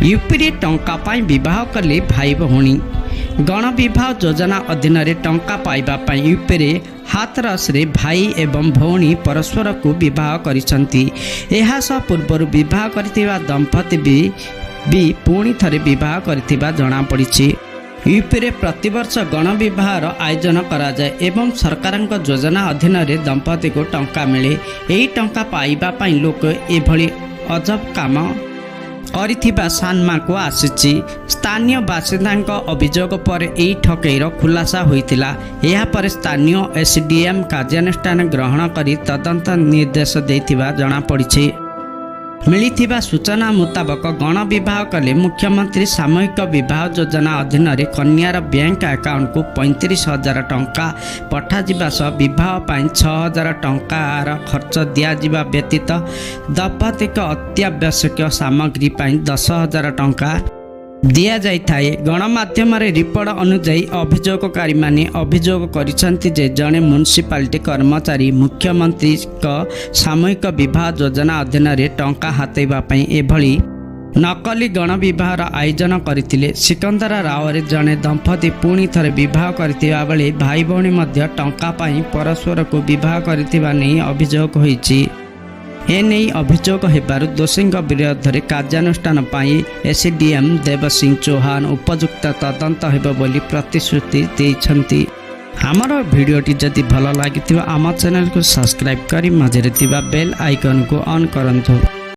UP टंका पाई विवाह कले भाई भौणी। गणविवाह योजना अधीन टंका पाइबा यूपी हाथरस भाई एवं भौणी परस्पर को विवाह करिसंती। एहा सह पूर्व विवाह करथिबा दंपति भी पुणी थरे विवाह करथिबा जणा पड़िछि। यूपी प्रतिवर्ष गणविवाहर आयोजन कराए एवं सरकार योजना अधीन दंपति को टंका मिले। यही टंका पाइबा लोक एभली अजब काम करिथिबा सानमा को आसीछि। स्थानीय बासिंदा अभियोग पर यही ठकईर खुलासा होइतिला। एहा पर स्थानीय एसडीएम कार्यानुष्ठान ग्रहण करी तदंत निर्देश देथिबा जणा पड़िछि। मिलिथिबा सूचना मुताबक गणविवाह कले मुख्यमंत्री सामूहिक विवाह योजना अधीन कन्यार बैंक अकाउंट को 35,000 टंका पठाजिबा सह विवाह पाई 6,000 टंकार खर्च दियाजिबा व्यतीत दंपतिक अत्यावश्यक सामग्री पाई 10,000 टंका दिया जाई थाए। गणमाध्यम रिपोर्ट अनुजाई अभियोगकारी माने अभियोग करिसंती जे जणे म्युनिसिपालिटी कर्मचारी मुख्यमंत्री सामूहिक विवाह योजना अधीन टंका हातेबा पई एभली नकली गणविवाहर आयोजन करथिले। सिकंदर राव जणे दंपति पुणी थरे विवाह करथिबा बेले भाई भौणी मध्य टंका पाई परस्पर को विवाह करथिबा नै अभियोग होईछि। एने अभियोग हेबारु दोषी विरोध में कार्यानुष्ठान पाई एसडीएम देव सिंह चौहान उपयुक्त तदंत हेबो बोली प्रतिश्रुति देइछंती। आमर भिडियोटी जदि भल लगी आम चैनल को सब्सक्राइब करी मझे बेल आइकन को ऑन करंतु।